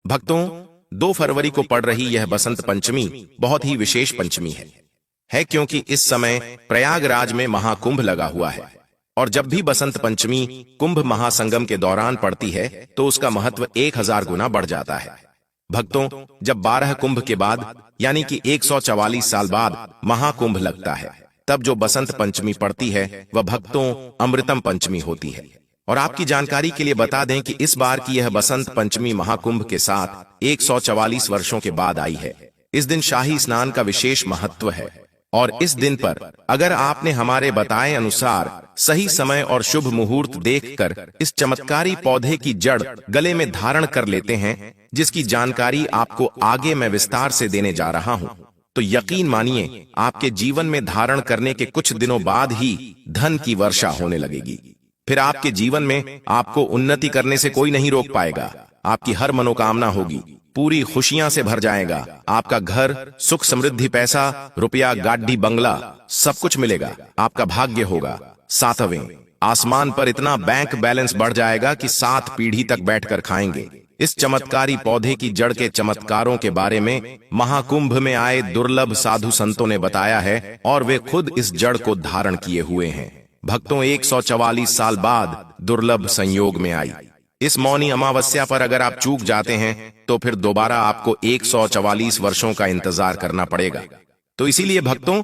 भक्तों, 2 फरवरी को पड़ रही यह बसंत पंचमी बहुत ही विशेष पंचमी है क्योंकि इस समय प्रयागराज में महाकुंभ लगा हुआ है। और जब भी बसंत पंचमी कुंभ महासंगम के दौरान पड़ती है तो उसका महत्व 1000 गुना बढ़ जाता है। भक्तों, जब 12 कुंभ के बाद यानी कि 144 साल बाद महाकुंभ लगता है, तब जो बसंत पंचमी पड़ती है वह भक्तों अमृतम पंचमी होती है। और आपकी जानकारी के लिए बता दें कि इस बार की यह बसंत पंचमी महाकुंभ के साथ 144 वर्षों के बाद आई है। इस दिन शाही स्नान का विशेष महत्व है और इस दिन पर अगर आपने हमारे बताए अनुसार सही समय और शुभ मुहूर्त देखकर इस चमत्कारी पौधे की जड़ गले में धारण कर लेते हैं, जिसकी जानकारी आपको आगे मैं विस्तार से देने जा रहा हूं, तो यकीन मानिए आपके जीवन में धारण करने के कुछ दिनों बाद ही धन की वर्षा होने लगेगी। फिर आपके जीवन में आपको उन्नति करने से कोई नहीं रोक पाएगा। आपकी हर मनोकामना होगी, पूरी खुशियां से भर जाएगा। आपका घर, सुख समृद्धि, पैसा, रुपया, गाड़ी, बंगला सब कुछ मिलेगा। आपका भाग्य होगा 7वें आसमान पर, इतना बैंक बैलेंस बढ़ जाएगा कि 7 पीढ़ी तक बैठकर खाएंगे। इस चमत्कारी पौधे की जड़ के चमत्कारों के बारे में महाकुंभ में आए दुर्लभ साधु संतों ने बताया है और वे खुद इस जड़ को धारण किए हुए हैं। भक्तों, 144 साल बाद दुर्लभ संयोग में आई इस मौनी अमावस्या पर अगर आप चूक जाते हैं तो फिर दोबारा आपको 144 वर्षों का इंतजार करना पड़ेगा। तो इसीलिए भक्तों,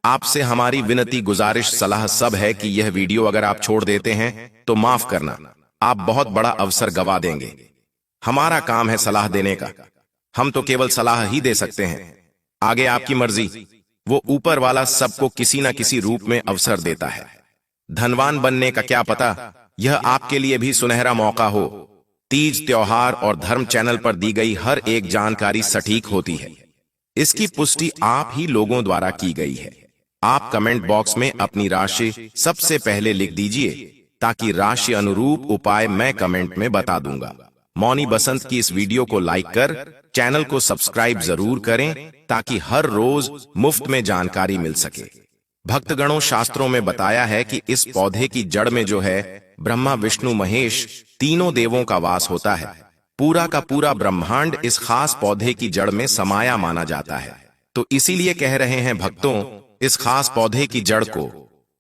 आपसे हमारी विनती, गुजारिश, सलाह सब है कि यह वीडियो अगर आप छोड़ देते हैं तो माफ करना, आप बहुत बड़ा अवसर गवा देंगे। हमारा काम है सलाह देने का, हम तो केवल सलाह ही दे सकते हैं। आगे आपकी मर्जी, वो ऊपर वाला सबको किसी न किसी रूप में अवसर देता है। धनवान बनने का क्या पता, यह आपके लिए भी सुनहरा मौका हो। तीज, त्योहार और धर्म चैनल पर दी गई हर एक जानकारी सटीक होती है। इसकी पुष्टि आप ही लोगों द्वारा की गई है। आप कमेंट बॉक्स में अपनी राशि सबसे पहले लिख दीजिए ताकि राशि अनुरूप उपाय मैं कमेंट में बता दूंगा। मौनी बसंत की इस वीडियो को लाइक कर चैनल को सब्सक्राइब जरूर करें ताकि हर रोज मुफ्त में जानकारी मिल सके। भक्तगणों, शास्त्रों में बताया है कि इस पौधे की जड़ में जो है ब्रह्मा, विष्णु, महेश तीनों देवों का वास होता है। पूरा का पूरा ब्रह्मांड इस खास पौधे की जड़ में समाया माना जाता है। तो इसीलिए कह रहे हैं भक्तों, इस खास पौधे की जड़ को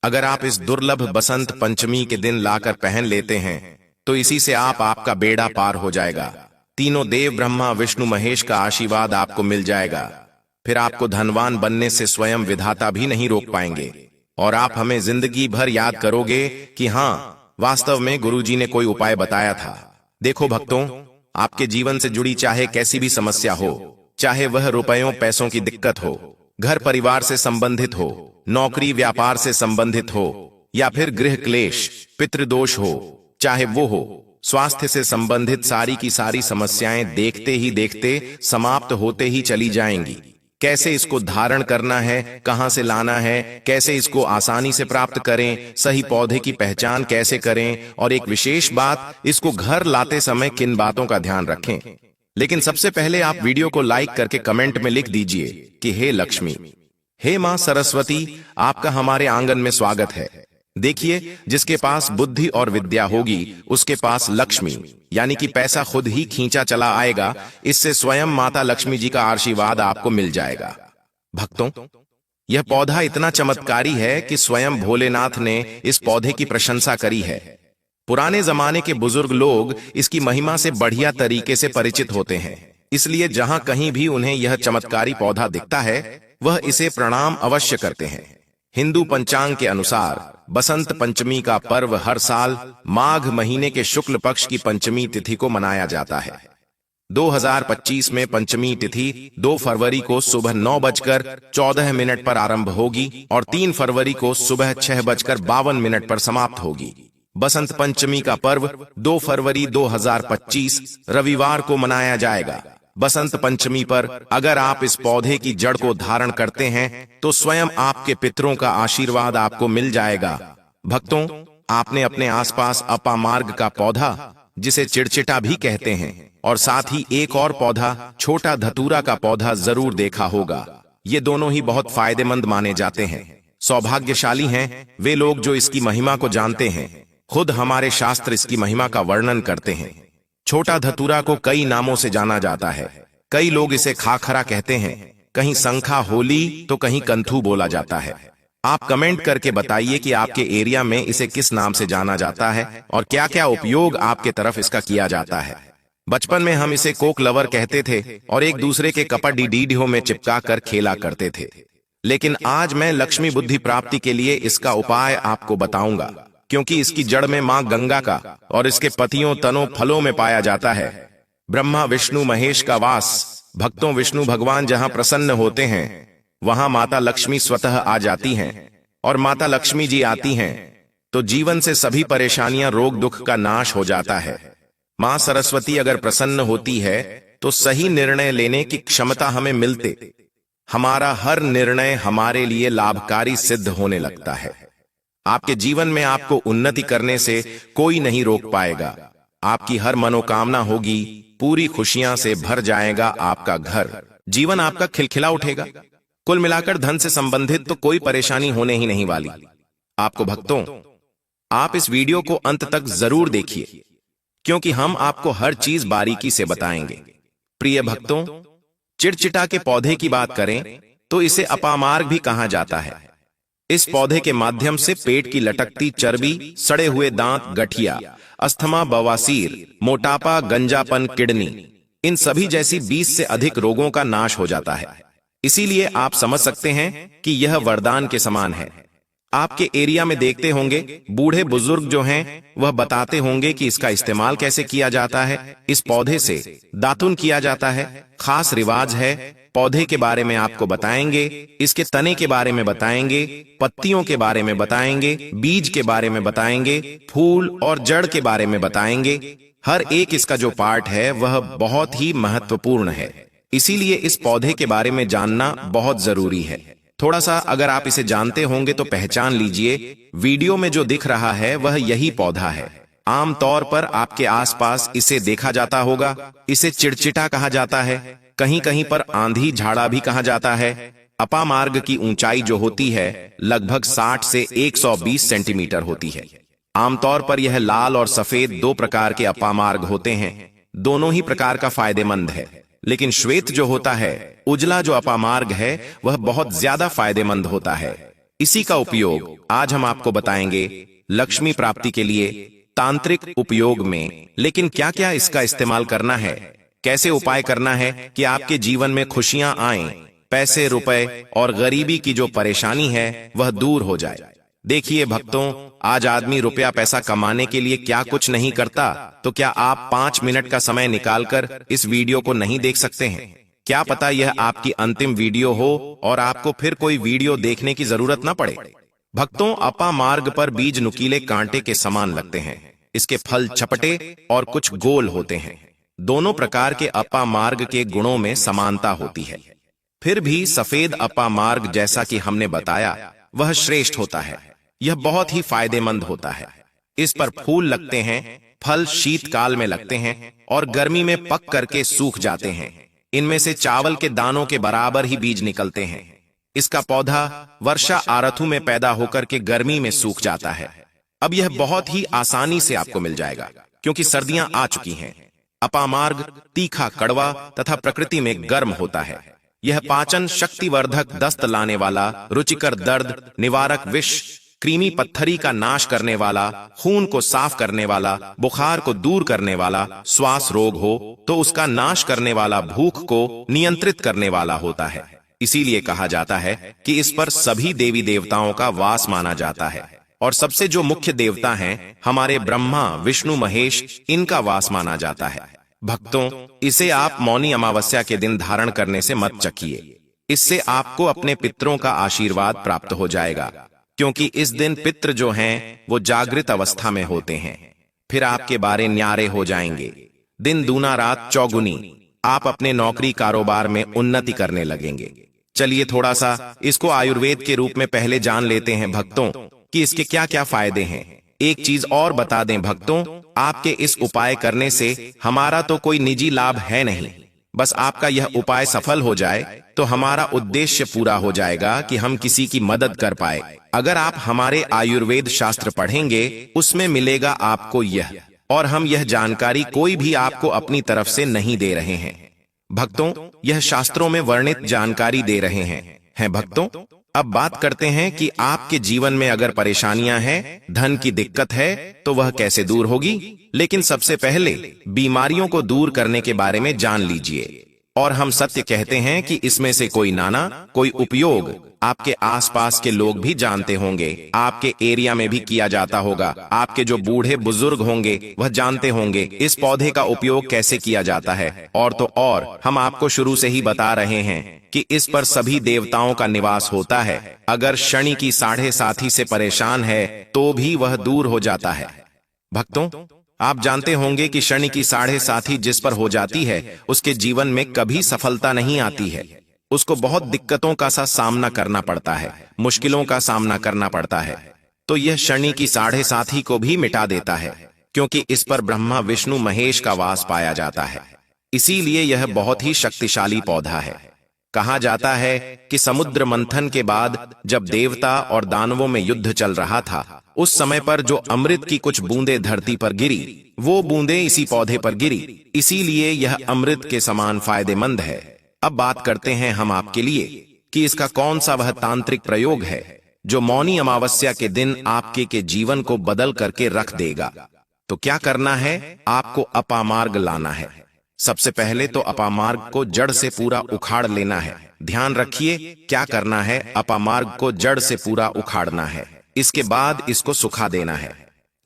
अगर आप इस दुर्लभ बसंत पंचमी के दिन लाकर पहन लेते हैं तो इसी से आपका बेड़ा पार हो जाएगा। तीनों देव ब्रह्मा, विष्णु, महेश का आशीर्वाद आपको मिल जाएगा। फिर आपको धनवान बनने से स्वयं विधाता भी नहीं रोक पाएंगे और आप हमें जिंदगी भर याद करोगे कि हाँ, वास्तव में गुरुजी ने कोई उपाय बताया था। देखो भक्तों, आपके जीवन से जुड़ी चाहे कैसी भी समस्या हो, चाहे वह रुपयों पैसों की दिक्कत हो, घर परिवार से संबंधित हो, नौकरी व्यापार से संबंधित हो, या फिर गृह क्लेश, पितृदोष हो, चाहे वो हो, स्वास्थ्य से संबंधित सारी की सारी समस्याएं देखते ही देखते समाप्त होते ही चली जाएंगी। कैसे इसको धारण करना है, कहां से लाना है, कैसे इसको आसानी से प्राप्त करें, सही पौधे की पहचान कैसे करें, और एक विशेष बात, इसको घर लाते समय किन बातों का ध्यान रखें। लेकिन सबसे पहले आप वीडियो को लाइक करके कमेंट में लिख दीजिए कि हे लक्ष्मी, हे मां सरस्वती, आपका हमारे आंगन में स्वागत है। देखिए, जिसके पास बुद्धि और विद्या होगी उसके पास लक्ष्मी यानी कि पैसा खुद ही खींचा चला आएगा। इससे स्वयं माता लक्ष्मी जी का आशीर्वाद आपको मिल जाएगा। भक्तों, यह पौधा इतना चमत्कारी है कि स्वयं भोलेनाथ ने इस पौधे की प्रशंसा करी है। पुराने जमाने के बुजुर्ग लोग इसकी महिमा से बढ़िया तरीके से परिचित होते हैं, इसलिए जहां कहीं भी उन्हें यह चमत्कारी पौधा दिखता है वह इसे प्रणाम अवश्य करते हैं। हिंदू पंचांग के अनुसार बसंत पंचमी का पर्व हर साल माघ महीने के शुक्ल पक्ष की पंचमी तिथि को मनाया जाता है। 2025 में पंचमी तिथि 2 फरवरी को सुबह 9:14 पर आरंभ होगी और 3 फरवरी को सुबह 6:52 पर समाप्त होगी। बसंत पंचमी का पर्व 2 फरवरी 2025 रविवार को मनाया जाएगा। बसंत पंचमी पर अगर आप इस पौधे की जड़ को धारण करते हैं तो स्वयं आपके पितरों का आशीर्वाद आपको मिल जाएगा। भक्तों, आपने अपने आसपास अपामार्ग का पौधा, जिसे चिड़चिटा भी कहते हैं, और साथ ही एक और पौधा छोटा धतूरा का पौधा जरूर देखा होगा। ये दोनों ही बहुत फायदेमंद माने जाते हैं। सौभाग्यशाली हैं वे लोग जो इसकी महिमा को जानते हैं। खुद हमारे शास्त्र इसकी महिमा का वर्णन करते हैं। छोटा धतूरा को कई नामों से जाना जाता है। कई लोग इसे खाखरा कहते हैं, कहीं संखा होली तो कहीं कंथू बोला जाता है। आप कमेंट करके बताइए कि आपके एरिया में इसे किस नाम से जाना जाता है और क्या क्या उपयोग आपके तरफ इसका किया जाता है। बचपन में हम इसे कोक लवर कहते थे और एक दूसरे के कपड़ डीडीओ में चिपका कर खेला करते थे। लेकिन आज मैं लक्ष्मी बुद्धि प्राप्ति के लिए इसका उपाय आपको बताऊंगा, क्योंकि इसकी जड़ में मां गंगा का और इसके पतियों तनों फलों में पाया जाता है ब्रह्मा विष्णु महेश का वास। भक्तों, विष्णु भगवान जहां प्रसन्न होते हैं वहां माता लक्ष्मी स्वतः आ जाती हैं, और माता लक्ष्मी जी आती हैं तो जीवन से सभी परेशानियां रोग दुख का नाश हो जाता है। मां सरस्वती अगर प्रसन्न होती है तो सही निर्णय लेने की क्षमता हमें मिलते, हमारा हर निर्णय हमारे लिए लाभकारी सिद्ध होने लगता है। आपके जीवन में आपको उन्नति करने से कोई नहीं रोक पाएगा। आपकी हर मनोकामना होगी, पूरी खुशियां से भर जाएगा आपका घर, जीवन आपका खिलखिला उठेगा। कुल मिलाकर धन से संबंधित तो कोई परेशानी होने ही नहीं वाली आपको। भक्तों, आप इस वीडियो को अंत तक जरूर देखिए, क्योंकि हम आपको हर चीज बारीकी से बताएंगे। प्रिय भक्तों, चिड़चिटा के पौधे की बात करें तो इसे अपामार्ग भी कहा जाता है। इस पौधे के माध्यम से पेट की लटकती चर्बी, सड़े हुए दांत, गठिया, अस्थमा, बवासीर, मोटापा, गंजापन, किडनी, इन सभी जैसी 20 से अधिक रोगों का नाश हो जाता है। इसीलिए आप समझ सकते हैं कि यह वरदान के समान है। आपके एरिया में देखते होंगे बूढ़े बुजुर्ग जो हैं वह बताते होंगे कि इसका इस्तेमाल कैसे किया जाता है। इस पौधे से दातुन किया जाता है, खास रिवाज है। पौधे के बारे में आपको बताएंगे, इसके तने के बारे में बताएंगे, पत्तियों के बारे में बताएंगे, बीज के बारे में बताएंगे, फूल और जड़ के बारे में बताएंगे। हर एक इसका जो पार्ट है वह बहुत ही महत्वपूर्ण है। इसीलिए इस पौधे के बारे में जानना बहुत जरूरी है। थोड़ा सा अगर आप इसे जानते होंगे तो पहचान लीजिए, वीडियो में जो दिख रहा है वह यही पौधा है। आमतौर पर आपके आसपास इसे देखा जाता होगा। इसे चिड़चिटा कहा जाता है, कहीं कहीं पर आंधी झाड़ा भी कहा जाता है। अपामार्ग की ऊंचाई जो होती है लगभग 60 से 120 सेंटीमीटर होती है। आमतौर पर यह लाल और सफेद 2 प्रकार के अपामार्ग होते हैं। दोनों ही प्रकार का फायदेमंद है, लेकिन श्वेत जो होता है, उजला जो अपामार्ग है, वह बहुत ज्यादा फायदेमंद होता है। इसी का उपयोग आज हम आपको बताएंगे लक्ष्मी प्राप्ति के लिए तांत्रिक उपयोग में। लेकिन क्या क्या इसका इस्तेमाल करना है, कैसे उपाय करना है कि आपके जीवन में खुशियां आएं, पैसे रुपए और गरीबी की जो परेशानी है वह दूर हो जाए। देखिए भक्तों, आज आदमी रुपया पैसा कमाने के लिए क्या कुछ नहीं करता, तो क्या आप 5 मिनट का समय निकालकर इस वीडियो को नहीं देख सकते हैं? क्या पता यह आपकी अंतिम वीडियो हो और आपको फिर कोई वीडियो देखने की जरूरत न पड़े। भक्तों, अपामार्ग पर बीज नुकीले कांटे के समान लगते हैं। इसके फल चपटे और कुछ गोल होते हैं। दोनों प्रकार के अपामार्ग के गुणों में समानता होती है। फिर भी सफेद अपामार्ग, जैसा कि हमने बताया, वह श्रेष्ठ होता है। यह बहुत ही फायदेमंद होता है। इस पर फूल लगते हैं, फल शीतकाल में लगते हैं और गर्मी में पक करके सूख जाते हैं। इनमें से चावल के दानों के बराबर ही बीज निकलते हैं। इसका पौधा वर्षा आरथू में पैदा होकर के गर्मी में सूख जाता है। अब यह बहुत ही आसानी से आपको मिल जाएगा, क्योंकि सर्दियां आ चुकी हैं। अपामार्ग तीखा, कड़वा तथा प्रकृति में गर्म होता है। यह पाचन शक्तिवर्धक, दस्त लाने वाला, रुचिकर, दर्द निवारक, विष, कृमि पत्थरी का नाश करने वाला, खून को साफ करने वाला, बुखार को दूर करने वाला, श्वास रोग हो तो उसका नाश करने वाला, भूख को नियंत्रित करने वाला होता है। इसीलिए कहा जाता है कि इस पर सभी देवी देवताओं का वास माना जाता है, और सबसे जो मुख्य देवता हैं हमारे ब्रह्मा विष्णु महेश, इनका वास माना जाता है। भक्तों, इसे आप मौनी अमावस्या के दिन धारण करने से मत चकिए। इससे आपको अपने पितरों का आशीर्वाद प्राप्त हो जाएगा, क्योंकि इस दिन पितृ जो हैं वो जागृत अवस्था में होते हैं। फिर आपके बारे न्यारे हो जाएंगे। दिन दूना रात चौगुनी, आप अपने नौकरी कारोबार में उन्नति करने लगेंगे। चलिए थोड़ा सा इसको आयुर्वेद के रूप में पहले जान लेते हैं भक्तों कि इसके क्या क्या फायदे हैं। एक चीज और बता दें भक्तों, आपके इस उपाय करने से हमारा तो कोई निजी लाभ है नहीं। बस आपका यह उपाय सफल हो जाए तो हमारा उद्देश्य पूरा हो जाएगा कि हम किसी की मदद कर पाए। अगर आप हमारे आयुर्वेद शास्त्र पढ़ेंगे उसमें मिलेगा आपको यह, और हम यह जानकारी कोई भी आपको अपनी तरफ से नहीं दे रहे हैं भक्तों, यह शास्त्रों में वर्णित जानकारी दे रहे हैं भक्तों। अब बात करते हैं कि आपके जीवन में अगर परेशानियां हैं, धन की दिक्कत है, तो वह कैसे दूर होगी। लेकिन सबसे पहले बीमारियों को दूर करने के बारे में जान लीजिए। और हम सत्य कहते हैं कि इसमें से कोई नाना कोई उपयोग आपके आसपास के लोग भी जानते होंगे, आपके एरिया में भी किया जाता होगा, आपके जो बूढ़े बुजुर्ग होंगे वह जानते होंगे इस पौधे का उपयोग कैसे किया जाता है। और तो और हम आपको शुरू से ही बता रहे हैं कि इस पर सभी देवताओं का निवास होता है। अगर शनि की 7.5 से परेशान है तो भी वह दूर हो जाता है। भक्तों, आप जानते होंगे कि शनि की 7.5 जिस पर हो जाती है उसके जीवन में कभी सफलता नहीं आती है। उसको बहुत दिक्कतों का सा सामना करना पड़ता है, मुश्किलों का सामना करना पड़ता है। तो यह शनि की 7.5 को भी मिटा देता है, क्योंकि इस पर ब्रह्मा विष्णु महेश का वास पाया जाता है। इसीलिए यह बहुत ही शक्तिशाली पौधा है। कहा जाता है कि समुद्र मंथन के बाद जब देवता और दानवों में युद्ध चल रहा था, उस समय पर जो अमृत की कुछ बूंदें धरती पर गिरी, वो बूंदें इसी पौधे पर गिरी। इसीलिए यह अमृत के समान फायदेमंद है। अब बात करते हैं हम आपके लिए कि इसका कौन सा वह तांत्रिक प्रयोग है जो मौनी अमावस्या के दिन आपके के जीवन को बदल करके रख देगा। तो क्या करना है, आपको अपामार्ग लाना है। सबसे पहले तो अपामार्ग को जड़ से पूरा उखाड़ लेना है। ध्यान रखिए क्या करना है, अपामार्ग को जड़ से पूरा उखाड़ना है। इसके बाद इसको सुखा देना है।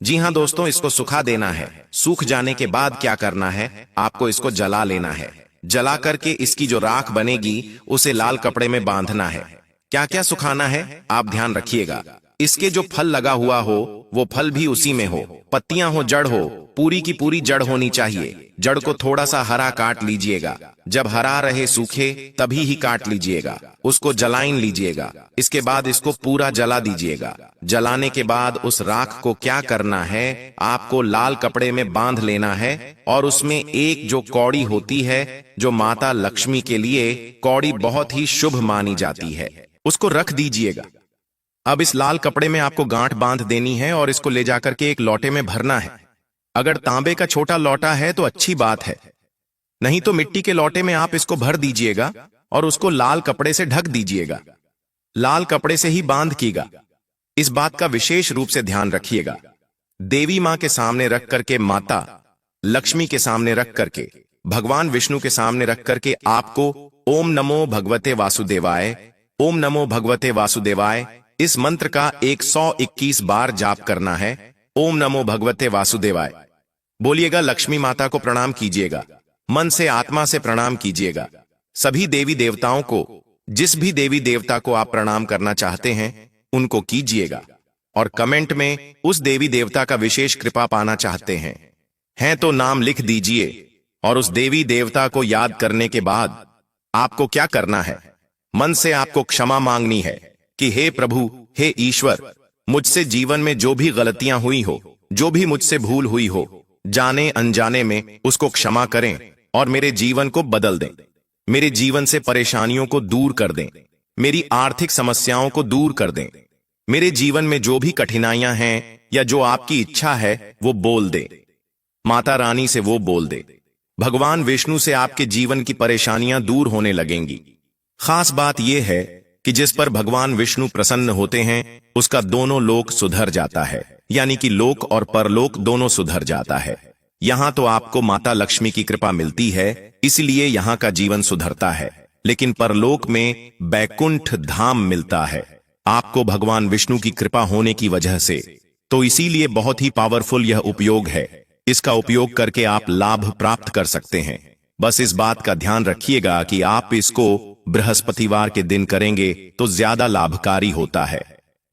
जी हाँ दोस्तों, इसको सुखा देना है। सूख जाने के बाद क्या करना है, आपको इसको जला लेना है। जला करके इसकी जो राख बनेगी उसे लाल कपड़े में बांधना है। क्या क्या सुखाना है आप ध्यान रखिएगा। इसके जो फल लगा हुआ हो वो फल भी उसी में हो, पत्तियां हो, जड़ हो, पूरी की पूरी जड़ होनी चाहिए। जड़ को थोड़ा सा हरा काट लीजिएगा, जब हरा रहे सूखे तभी ही काट लीजिएगा। उसको जलाइन लीजिएगा। इसके बाद इसको पूरा जला दीजिएगा। जलाने के बाद उस राख को क्या करना है, आपको लाल कपड़े में बांध लेना है और उसमें एक जो कौड़ी होती है, जो माता लक्ष्मी के लिए कौड़ी बहुत ही शुभ मानी जाती है, उसको रख दीजिएगा। अब इस लाल कपड़े में आपको गांठ बांध देनी है और इसको ले जाकर के एक लोटे में भरना है। अगर तांबे का छोटा लोटा है तो अच्छी बात है, नहीं तो मिट्टी के लोटे में आप इसको भर दीजिएगा और उसको लाल कपड़े से ढक दीजिएगा। लाल कपड़े से ही बांध कीगा। इस बात का विशेष रूप से ध्यान रखिएगा। देवी मां के सामने रख करके, माता लक्ष्मी के सामने रख करके, भगवान विष्णु के सामने रख करके आपको ओम नमो भगवते वासुदेवाय, ओम नमो भगवते वासुदेवाय इस मंत्र का 121 बार जाप करना है। ओम नमो भगवते वासुदेवाय बोलिएगा। लक्ष्मी माता को प्रणाम कीजिएगा, मन से आत्मा से प्रणाम कीजिएगा। सभी देवी देवताओं को, जिस भी देवी देवता को आप प्रणाम करना चाहते हैं उनको कीजिएगा। और कमेंट में उस देवी देवता का विशेष कृपा पाना चाहते हैं तो नाम लिख दीजिए। और उस देवी देवता को याद करने के बाद आपको क्या करना है, मन से आपको क्षमा मांगनी है कि हे प्रभु, हे ईश्वर, मुझसे जीवन में जो भी गलतियां हुई हो, जो भी मुझसे भूल हुई हो, जाने अनजाने में, उसको क्षमा करें और मेरे जीवन को बदल दें। मेरे जीवन से परेशानियों को दूर कर दें, मेरी आर्थिक समस्याओं को दूर कर दें। मेरे जीवन में जो भी कठिनाइयां हैं या जो आपकी इच्छा है वो बोल दे। माता रानी से वो बोल दे। भगवान विष्णु से आपके जीवन की परेशानियां दूर होने लगेंगी। खास बात यह है कि जिस पर भगवान विष्णु प्रसन्न होते हैं उसका दोनों लोक सुधर जाता है, यानी कि लोक और परलोक दोनों सुधर जाता है। यहाँ तो आपको माता लक्ष्मी की कृपा मिलती है, इसलिए यहाँ का जीवन सुधरता है। लेकिन परलोक में बैकुंठ धाम मिलता है आपको भगवान विष्णु की कृपा होने की वजह से। तो इसीलिए बहुत ही पावरफुल यह उपयोग है। इसका उपयोग करके आप लाभ प्राप्त कर सकते हैं। बस इस बात का ध्यान रखिएगा कि आप इसको बृहस्पतिवार के दिन करेंगे तो ज्यादा लाभकारी होता है।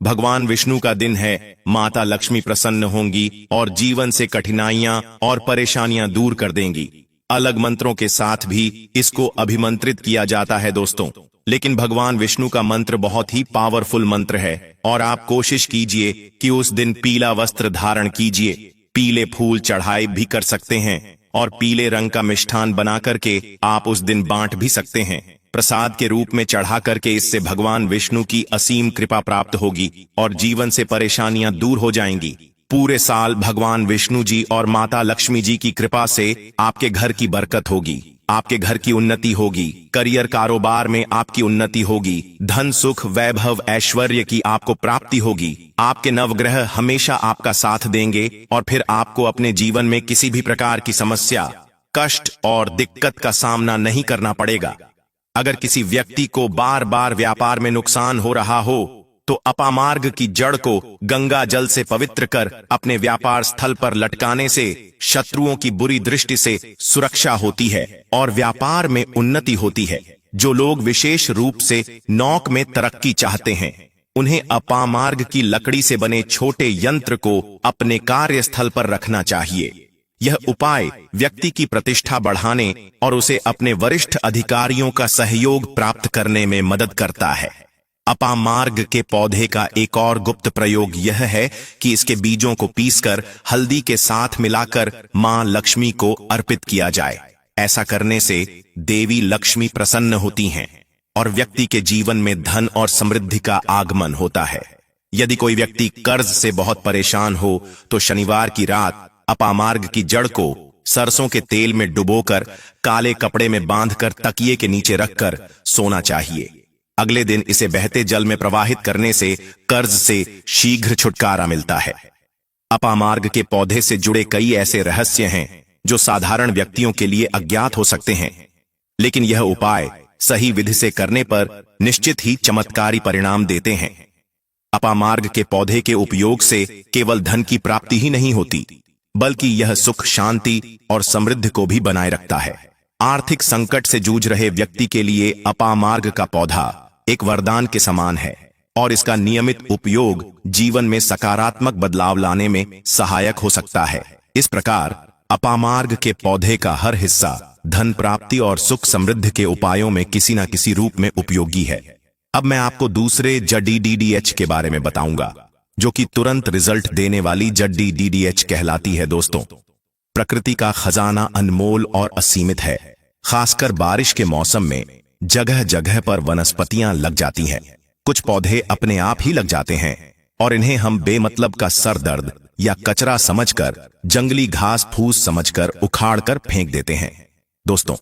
भगवान विष्णु का दिन है, माता लक्ष्मी प्रसन्न होंगी और जीवन से कठिनाइयां और परेशानियां दूर कर देंगी। अलग मंत्रों के साथ भी इसको अभिमंत्रित किया जाता है दोस्तों, लेकिन भगवान विष्णु का मंत्र बहुत ही पावरफुल मंत्र है। और आप कोशिश कीजिए कि उस दिन पीला वस्त्र धारण कीजिए, पीले फूल चढ़ाए भी कर सकते हैं और पीले रंग का मिष्ठान बना करके आप उस दिन बांट भी सकते हैं प्रसाद के रूप में चढ़ा करके। इससे भगवान विष्णु की असीम कृपा प्राप्त होगी और जीवन से परेशानियां दूर हो जाएंगी। पूरे साल भगवान विष्णु जी और माता लक्ष्मी जी की कृपा से आपके घर की बरकत होगी, आपके घर की उन्नति होगी, करियर कारोबार में आपकी उन्नति होगी, धन सुख वैभव ऐश्वर्य की आपको प्राप्ति होगी। आपके नवग्रह हमेशा आपका साथ देंगे और फिर आपको अपने जीवन में किसी भी प्रकार की समस्या, कष्ट और दिक्कत का सामना नहीं करना पड़ेगा। अगर किसी व्यक्ति को बार बार व्यापार में नुकसान हो रहा हो तो अपामार्ग की जड़ को गंगा जल से पवित्र कर अपने व्यापार स्थल पर लटकाने से शत्रुओं की बुरी दृष्टि से सुरक्षा होती है और व्यापार में उन्नति होती है। जो लोग विशेष रूप से नौक में तरक्की चाहते हैं, उन्हें अपामार्ग की लकड़ी से बने छोटे यंत्र को अपने कार्यस्थल पर रखना चाहिए। यह उपाय व्यक्ति की प्रतिष्ठा बढ़ाने और उसे अपने वरिष्ठ अधिकारियों का सहयोग प्राप्त करने में मदद करता है। अपामार्ग के पौधे का एक और गुप्त प्रयोग यह है कि इसके बीजों को पीसकर हल्दी के साथ मिलाकर मां लक्ष्मी को अर्पित किया जाए। ऐसा करने से देवी लक्ष्मी प्रसन्न होती हैं और व्यक्ति के जीवन में धन और समृद्धि का आगमन होता है। यदि कोई व्यक्ति कर्ज से बहुत परेशान हो तो शनिवार की रात अपामार्ग की जड़ को सरसों के तेल में डुबोकर काले कपड़े में बांधकर तकिए के नीचे रखकर सोना चाहिए। अगले दिन इसे बहते जल में प्रवाहित करने से कर्ज से शीघ्र छुटकारा मिलता है। अपामार्ग के पौधे से जुड़े कई ऐसे रहस्य हैं जो साधारण व्यक्तियों के लिए अज्ञात हो सकते हैं, लेकिन यह उपाय सही विधि से करने पर निश्चित ही चमत्कारी परिणाम देते हैं। अपामार्ग के पौधे के उपयोग से केवल धन की प्राप्ति ही नहीं होती, बल्कि यह सुख, शांति और समृद्धि को भी बनाए रखता है। आर्थिक संकट से जूझ रहे व्यक्ति के लिए अपामार्ग का पौधा एक वरदान के समान है और इसका नियमित उपयोग जीवन में सकारात्मक बदलाव लाने में सहायक हो सकता है। इस प्रकार अपामार्ग के पौधे का हर हिस्सा धन प्राप्ति और सुख समृद्धि के उपायों में किसी न किसी रूप में उपयोगी है। अब मैं आपको दूसरे जड़ी DDH के बारे में बताऊंगा, जो कि तुरंत रिजल्ट देने वाली जड़ी DDH कहलाती है। दोस्तों, प्रकृति का खजाना अनमोल और असीमित है। खासकर बारिश के मौसम में जगह जगह पर वनस्पतियां लग जाती हैं। कुछ पौधे अपने आप ही लग जाते हैं और इन्हें हम बेमतलब का सर दर्द या कचरा समझकर, जंगली घास फूस समझकर उखाड़कर फेंक देते हैं। दोस्तों,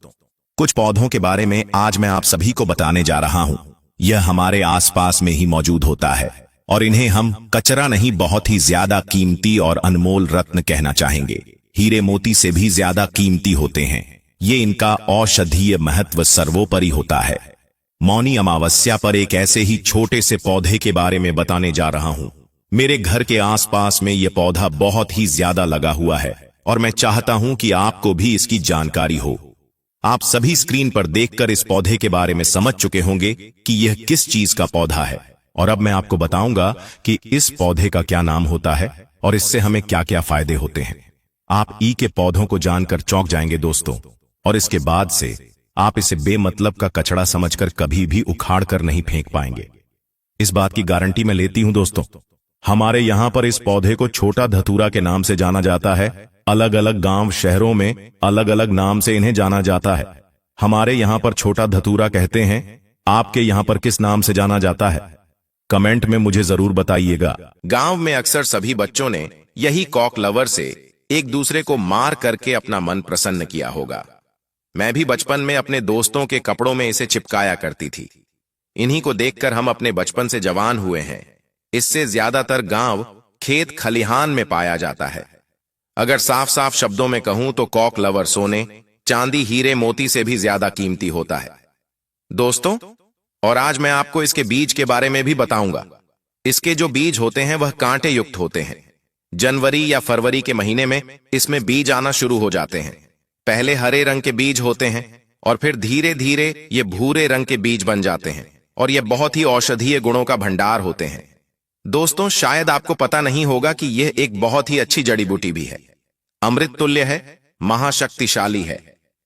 कुछ पौधों के बारे में आज मैं आप सभी को बताने जा रहा हूं। यह हमारे आसपास में ही मौजूद होता है और इन्हें हम कचरा नहीं, बहुत ही ज्यादा कीमती और अनमोल रत्न कहना चाहेंगे। हीरे मोती से भी ज्यादा कीमती होते हैं। ये इनका औषधीय महत्व सर्वोपरि होता है। मौनी अमावस्या पर एक ऐसे ही छोटे से पौधे के बारे में बताने जा रहा हूं। मेरे घर के आसपास में यह पौधा बहुत ही ज्यादा लगा हुआ है और मैं चाहता हूं कि आपको भी इसकी जानकारी हो। आप सभी स्क्रीन पर देखकर इस पौधे के बारे में समझ चुके होंगे कि यह किस चीज का पौधा है, और अब मैं आपको बताऊंगा कि इस पौधे का क्या नाम होता है और इससे हमें क्या क्या फायदे होते हैं। आप ई के पौधों को जानकर चौंक जाएंगे दोस्तों, और इसके बाद से आप इसे बेमतलब का कचड़ा समझकर कभी भी उखाड़ कर नहीं फेंक पाएंगे। इस बात की गारंटी मैं लेती हूं दोस्तों। हमारे यहां पर इस पौधे को छोटा धतूरा के नाम से जाना जाता है। अलग अलग गांव शहरों में अलग अलग नाम से इन्हें जाना जाता है। हमारे यहां पर छोटा धतूरा कहते हैं। आपके यहां पर किस नाम से जाना जाता है? कमेंट में मुझे जरूर बताइएगा। गांव में अक्सर सभी बच्चों ने यही कॉक लवर से एक दूसरे को मार करके अपना मन प्रसन्न किया होगा। मैं भी बचपन में अपने दोस्तों के कपड़ों में इसे चिपकाया करती थी। इन्हीं को देखकर हम अपने बचपन से जवान हुए हैं। इससे ज्यादातर गांव खेत खलिहान में पाया जाता है। अगर साफ साफ शब्दों में कहूं तो कॉक लवर सोने, चांदी, हीरे मोती से भी ज्यादा कीमती होता है दोस्तों। और आज मैं आपको इसके बीज के बारे में भी बताऊंगा। इसके जो बीज होते हैं वह कांटे युक्त होते हैं। जनवरी या फरवरी के महीने में इसमें बीज आना शुरू हो जाते हैं। पहले हरे रंग के बीज होते हैं और फिर धीरे धीरे ये भूरे रंग के बीज बन जाते हैं और ये बहुत ही औषधीय गुणों का भंडार होते हैं। दोस्तों, शायद आपको पता नहीं होगा कि यह एक बहुत ही अच्छी जड़ी बूटी भी है। अमृत तुल्य है, महाशक्तिशाली है।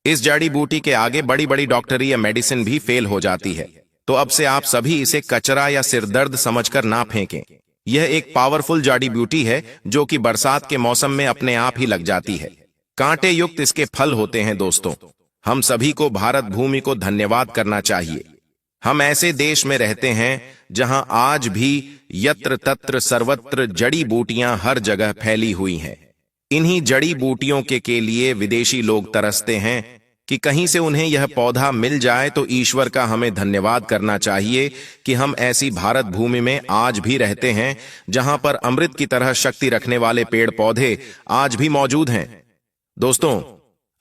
इस जड़ी बूटी के आगे बड़ी बड़ी डॉक्टरी या मेडिसिन भी फेल हो जाती है। तो अब से आप सभी इसे कचरा या सिरदर्द समझकर ना फेंकें। यह एक पावरफुल जड़ी बूटी है जो कि बरसात के मौसम में अपने आप ही लग जाती है। कांटे युक्त इसके फल होते हैं। दोस्तों, हम सभी को भारत भूमि को धन्यवाद करना चाहिए। हम ऐसे देश में रहते हैं जहां आज भी यत्र तत्र सर्वत्र जड़ी बूटियां हर जगह फैली हुई हैं। इन्हीं जड़ी बूटियों के लिए विदेशी लोग तरसते हैं कि कहीं से उन्हें यह पौधा मिल जाए तो ईश्वर का हमें धन्यवाद करना चाहिए कि हम ऐसी भारत भूमि में आज भी रहते हैं जहां पर अमृत की तरह शक्ति रखने वाले पेड़ पौधे आज भी मौजूद हैं। दोस्तों,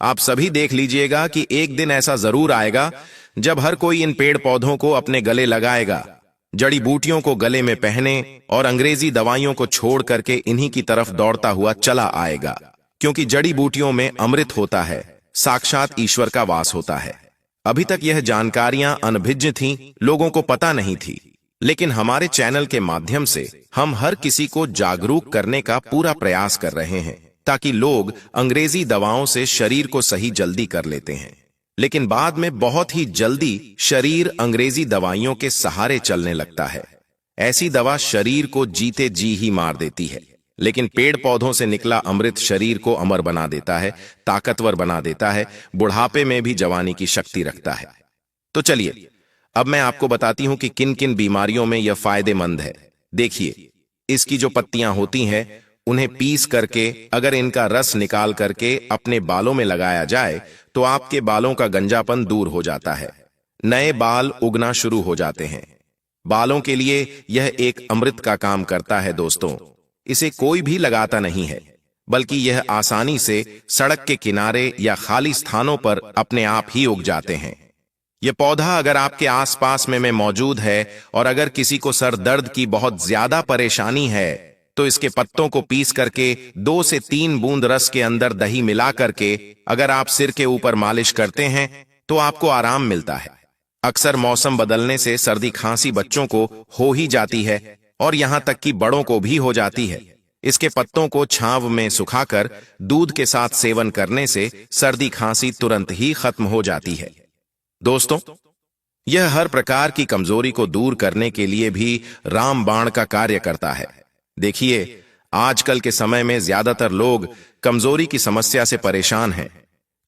आप सभी देख लीजिएगा कि एक दिन ऐसा जरूर आएगा जब हर कोई इन पेड़ पौधों को अपने गले लगाएगा, जड़ी बूटियों को गले में पहने और अंग्रेजी दवाइयों को छोड़ करके इन्हीं की तरफ दौड़ता हुआ चला आएगा, क्योंकि जड़ी बूटियों में अमृत होता है, साक्षात ईश्वर का वास होता है। अभी तक यह जानकारियां अनभिज्ञ थीं, लोगों को पता नहीं थी, लेकिन हमारे चैनल के माध्यम से हम हर किसी को जागरूक करने का पूरा प्रयास कर रहे हैं ताकि लोग अंग्रेजी दवाओं से शरीर को सही जल्दी कर लेते हैं, लेकिन बाद में बहुत ही जल्दी शरीर अंग्रेजी दवाइयों के सहारे चलने लगता है। ऐसी दवा शरीर को जीते जी ही मार देती है, लेकिन पेड़ पौधों से निकला अमृत शरीर को अमर बना देता है, ताकतवर बना देता है, बुढ़ापे में भी जवानी की शक्ति रखता है। तो चलिए अब मैं आपको बताती हूं कि किन किन बीमारियों में यह फायदेमंद है। देखिए, इसकी जो पत्तियां होती हैं उन्हें पीस करके अगर इनका रस निकाल करके अपने बालों में लगाया जाए तो आपके बालों का गंजापन दूर हो जाता है, नए बाल उगना शुरू हो जाते हैं। बालों के लिए यह एक अमृत का काम करता है। दोस्तों, इसे कोई भी लगाता नहीं है, बल्कि यह आसानी से सड़क के किनारे या खाली स्थानों पर अपने आप ही उग जाते हैं। यह पौधा अगर आपके आसपास में मौजूद है और अगर किसी को सर दर्द की बहुत ज्यादा परेशानी है तो इसके पत्तों को पीस करके 2 से 3 बूंद रस के अंदर दही मिला करके अगर आप सिर के ऊपर मालिश करते हैं तो आपको आराम मिलता है। अक्सर मौसम बदलने से सर्दी खांसी बच्चों को हो ही जाती है और यहां तक कि बड़ों को भी हो जाती है। इसके पत्तों को छांव में सुखाकर दूध के साथ सेवन करने से सर्दी खांसी तुरंत ही खत्म हो जाती है। दोस्तों, यह हर प्रकार की कमजोरी को दूर करने के लिए भी रामबाण का कार्य करता है। देखिए, आजकल के समय में ज्यादातर लोग कमजोरी की समस्या से परेशान हैं,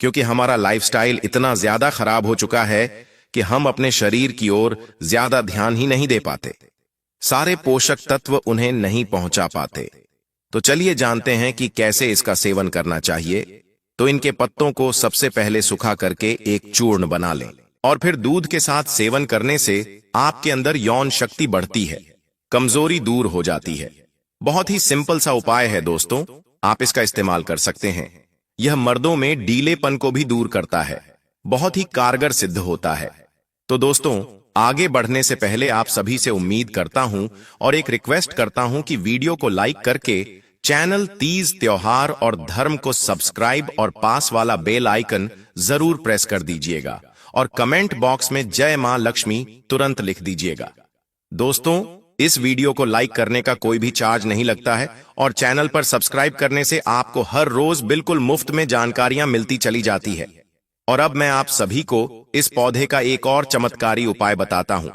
क्योंकि हमारा लाइफस्टाइल इतना ज्यादा खराब हो चुका है कि हम अपने शरीर की ओर ज्यादा ध्यान ही नहीं दे पाते, सारे पोषक तत्व उन्हें नहीं पहुंचा पाते। तो चलिए जानते हैं कि कैसे इसका सेवन करना चाहिए। तो इनके पत्तों को सबसे पहले सुखा करके एक चूर्ण बना लें और फिर दूध के साथ सेवन करने से आपके अंदर यौन शक्ति बढ़ती है, कमजोरी दूर हो जाती है। बहुत ही सिंपल सा उपाय है दोस्तों, आप इसका इस्तेमाल कर सकते हैं। यह मर्दों में ढीलेपन को भी दूर करता है, बहुत ही कारगर सिद्ध होता है। तो दोस्तों, आगे बढ़ने से पहले आप सभी से उम्मीद करता हूं और एक रिक्वेस्ट करता हूं कि वीडियो को लाइक करके चैनल तीज त्योहार और धर्म को सब्सक्राइब और पास वाला बेल आइकन जरूर प्रेस कर दीजिएगा और कमेंट बॉक्स में जय मां लक्ष्मी तुरंत लिख दीजिएगा। दोस्तों, इस वीडियो को लाइक करने का कोई भी चार्ज नहीं लगता है और चैनल पर सब्सक्राइब करने से आपको हर रोज बिल्कुल मुफ्त में जानकारियां मिलती चली जाती है। और अब मैं आप सभी को इस पौधे का एक और चमत्कारी उपाय बताता हूं।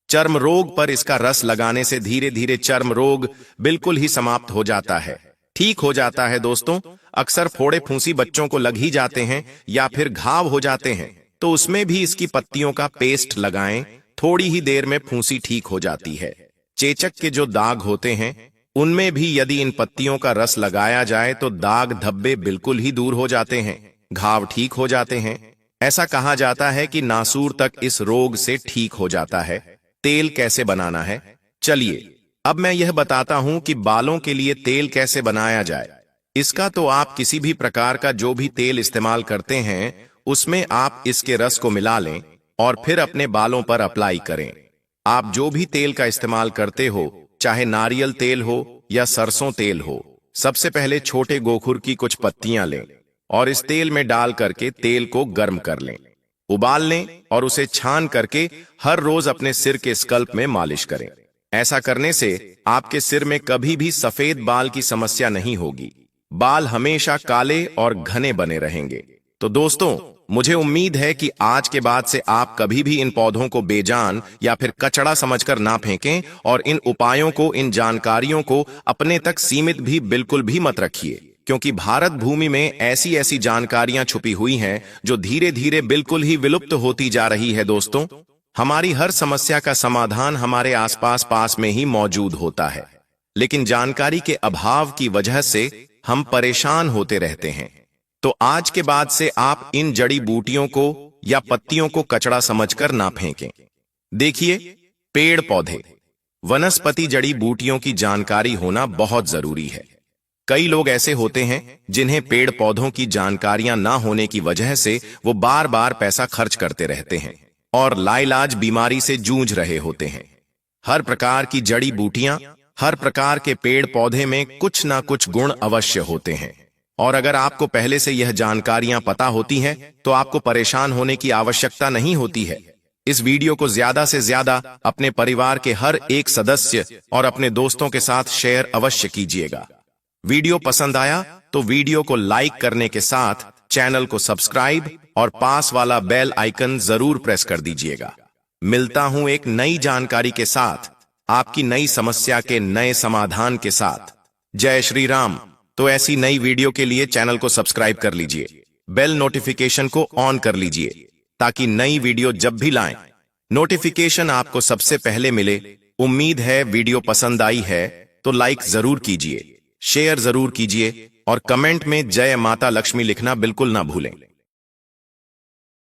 चर्म रोग पर इसका रस लगाने से धीरे धीरे चर्म रोग बिल्कुल ही समाप्त हो जाता है, ठीक हो जाता है। दोस्तों, अक्सर फोड़े फूंसी बच्चों को लग ही जाते हैं या फिर घाव हो जाते हैं, तो उसमें भी इसकी पत्तियों का पेस्ट लगाएं, थोड़ी ही देर में फूंसी ठीक हो जाती है। चेचक के जो दाग होते हैं उनमें भी यदि इन पत्तियों का रस लगाया जाए तो दाग धब्बे बिल्कुल ही दूर हो जाते हैं, घाव ठीक हो जाते हैं। ऐसा कहा जाता है कि नासूर तक इस रोग से ठीक हो जाता है। तेल कैसे बनाना है, चलिए अब मैं यह बताता हूं कि बालों के लिए तेल कैसे बनाया जाए। इसका तो आप किसी भी प्रकार का जो भी तेल इस्तेमाल करते हैं उसमें आप इसके रस को मिला लें और फिर अपने बालों पर अप्लाई करें। आप जो भी तेल का इस्तेमाल करते हो, चाहे नारियल तेल हो या सरसों तेल हो, सबसे पहले छोटे गोखुर की कुछ पत्तियां लें और इस तेल में डाल करके तेल को गर्म कर लें, उबाल लें और उसे छान करके हर रोज अपने सिर के स्कल्प में मालिश करें। ऐसा करने से आपके सिर में कभी भी सफेद बाल की समस्या नहीं होगी, बाल हमेशा काले और घने बने रहेंगे। तो दोस्तों, मुझे उम्मीद है कि आज के बाद से आप कभी भी इन पौधों को बेजान या फिर कचड़ा समझकर ना फेंकें और इन उपायों को, इन जानकारियों को अपने तक सीमित भी बिल्कुल भी मत रखिए, क्योंकि भारत भूमि में ऐसी ऐसी जानकारियां छुपी हुई हैं जो धीरे धीरे बिल्कुल ही विलुप्त होती जा रही है। दोस्तों, हमारी हर समस्या का समाधान हमारे आसपास पास में ही मौजूद होता है, लेकिन जानकारी के अभाव की वजह से हम परेशान होते रहते हैं। तो आज के बाद से आप इन जड़ी बूटियों को या पत्तियों को कचरा समझकर ना फेंकें। देखिए, पेड़ पौधे, वनस्पति जड़ी बूटियों की जानकारी होना बहुत जरूरी है। कई लोग ऐसे होते हैं जिन्हें पेड़ पौधों की जानकारियां ना होने की वजह से वो बार बार पैसा खर्च करते रहते हैं और लाइलाज बीमारी से जूझ रहे होते हैं। हर प्रकार की जड़ी बूटियां, हर प्रकार के पेड़ पौधे में कुछ ना कुछ गुण अवश्य होते हैं, और अगर आपको पहले से यह जानकारियां पता होती हैं तो आपको परेशान होने की आवश्यकता नहीं होती है। इस वीडियो को ज्यादा से ज्यादा अपने परिवार के हर एक सदस्य और अपने दोस्तों के साथ शेयर अवश्य कीजिएगा। वीडियो पसंद आया तो वीडियो को लाइक करने के साथ चैनल को सब्सक्राइब और पास वाला बेल आइकन जरूर प्रेस कर दीजिएगा। मिलता हूं एक नई जानकारी के साथ, आपकी नई समस्या के नए समाधान के साथ। जय श्री राम। तो ऐसी नई वीडियो के लिए चैनल को सब्सक्राइब कर लीजिए, बेल नोटिफिकेशन को ऑन कर लीजिए, ताकि नई वीडियो जब भी लाएं नोटिफिकेशन आपको सबसे पहले मिले। उम्मीद है वीडियो पसंद आई है तो लाइक जरूर कीजिए, शेयर जरूर कीजिए और कमेंट में जय माता लक्ष्मी लिखना बिल्कुल ना भूलें।